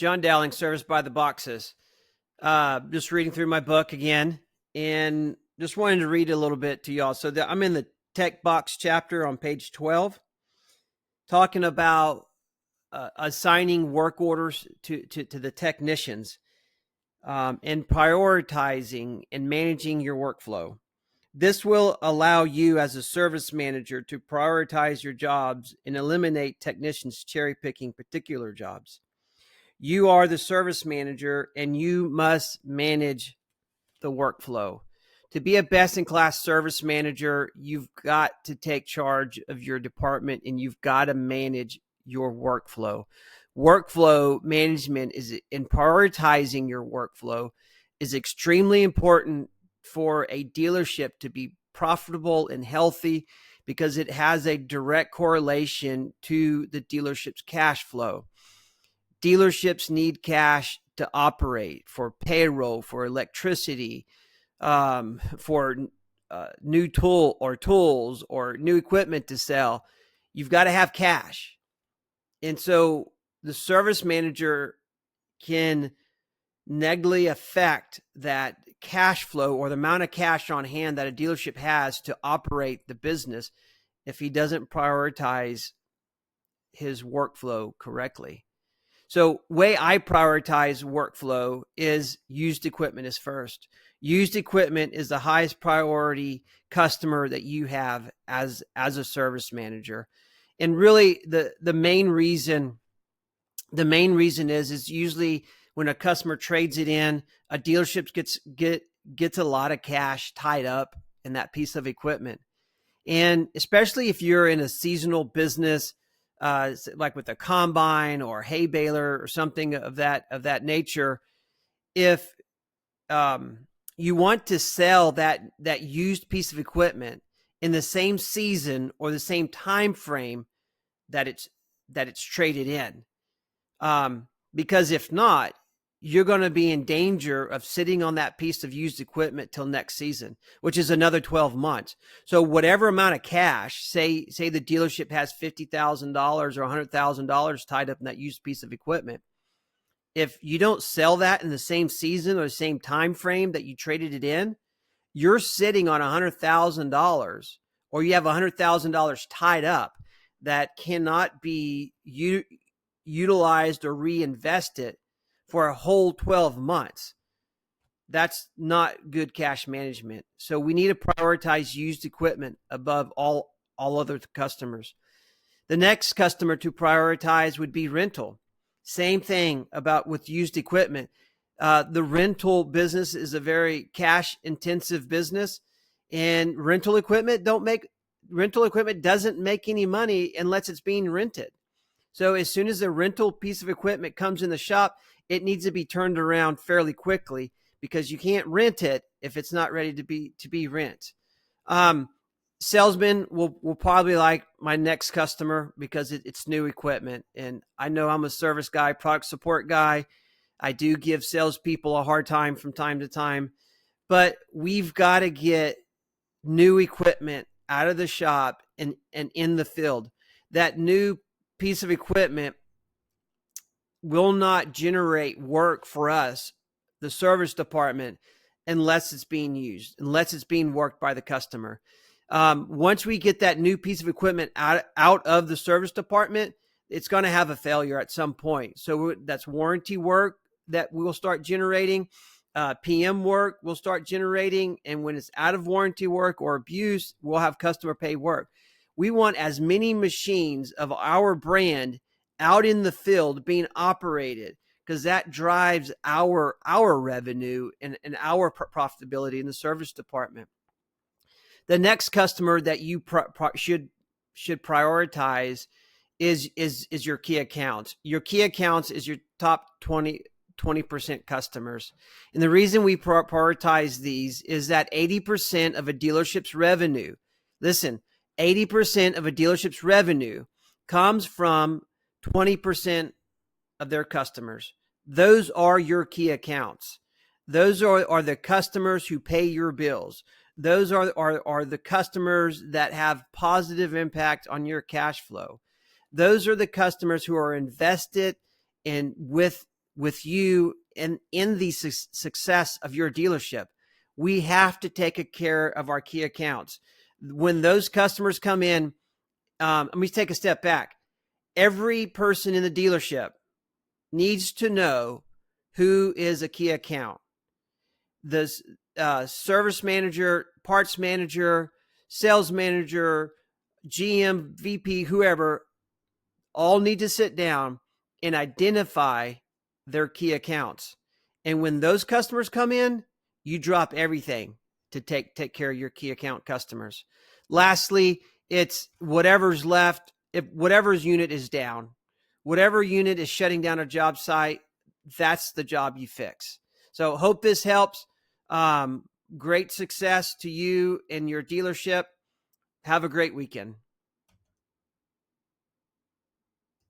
John Dowling, Service by the Boxes. Just reading through my book again, and just wanted to read a little bit to y'all. So I'm in the tech box chapter on page 12, talking about assigning work orders to the technicians, and prioritizing and managing your workflow. This will allow you as a service manager to prioritize your jobs and eliminate technicians cherry picking particular jobs. You are the service manager and you must manage the workflow. To be a best-in-class service manager, you've got to take charge of your department and you've got to manage your workflow. Workflow management in prioritizing your workflow is extremely important for a dealership to be profitable and healthy, because it has a direct correlation to the dealership's cash flow. Dealerships need cash to operate, for payroll, for electricity, for new tools or new equipment to sell. You've got to have cash. And so the service manager can negatively affect that cash flow, or the amount of cash on hand that a dealership has to operate the business, if he doesn't prioritize his workflow correctly. So way I prioritize workflow is used equipment is first. Used equipment is the highest priority customer that you have as a service manager. And really the main reason is usually when a customer trades it in, a dealership gets a lot of cash tied up in that piece of equipment. And especially if you're in a seasonal business, like with a combine or hay baler or something of that nature, if you want to sell that used piece of equipment in the same season or the same time frame that it's traded in, because if not, you're going to be in danger of sitting on that piece of used equipment till next season, which is another 12 months. So whatever amount of cash, say the dealership has $50,000 or $100,000 tied up in that used piece of equipment, if you don't sell that in the same season or the same time frame that you traded it in, you're sitting on $100,000, or you have $100,000 tied up that cannot be utilized or reinvested for a whole 12 months. That's not good cash management. So we need to prioritize used equipment above all other customers. The next customer to prioritize would be rental. Same thing about with used equipment. The rental business is a very cash intensive business, and rental equipment doesn't make any money unless it's being rented. So as soon as a rental piece of equipment comes in the shop, it needs to be turned around fairly quickly, because you can't rent it if it's not ready to be rent. Salesmen will probably like my next customer because it's new equipment. And I know I'm a service guy, product support guy. I do give salespeople a hard time from time to time, but we've got to get new equipment out of the shop and in the field. That new piece of equipment will not generate work for us, the service department, unless it's being used, unless it's being worked by the customer. Once we get that new piece of equipment out of the service department, it's going to have a failure at some point. So that's warranty work that we'll start generating. PM work we'll start generating. And when it's out of warranty work or abuse, we'll have customer pay work. We want as many machines of our brand out in the field being operated, because that drives our revenue and our profitability in the service department. The next customer that you should prioritize is your key accounts. Your key accounts is your top 20% customers. And the reason we prioritize these is that 80% of a dealership's revenue, listen, 80% of a dealership's revenue comes from 20% of their customers. Those are your key accounts. Those are the customers who pay your bills. Those are the customers that have positive impact on your cash flow. Those are the customers who are invested in with with you and in the success of your dealership. We have to take care of our key accounts. When those customers come in, let me take a step back. Every person in the dealership needs to know who is a key account. The service manager, parts manager, sales manager, GM, VP, whoever, all need to sit down and identify their key accounts. And when those customers come in, you drop everything to take care of your key account customers. Lastly, it's whatever's left. If whatever's unit is down, whatever unit is shutting down a job site, that's the job you fix. So hope this helps. Great success to you and your dealership. Have a great weekend.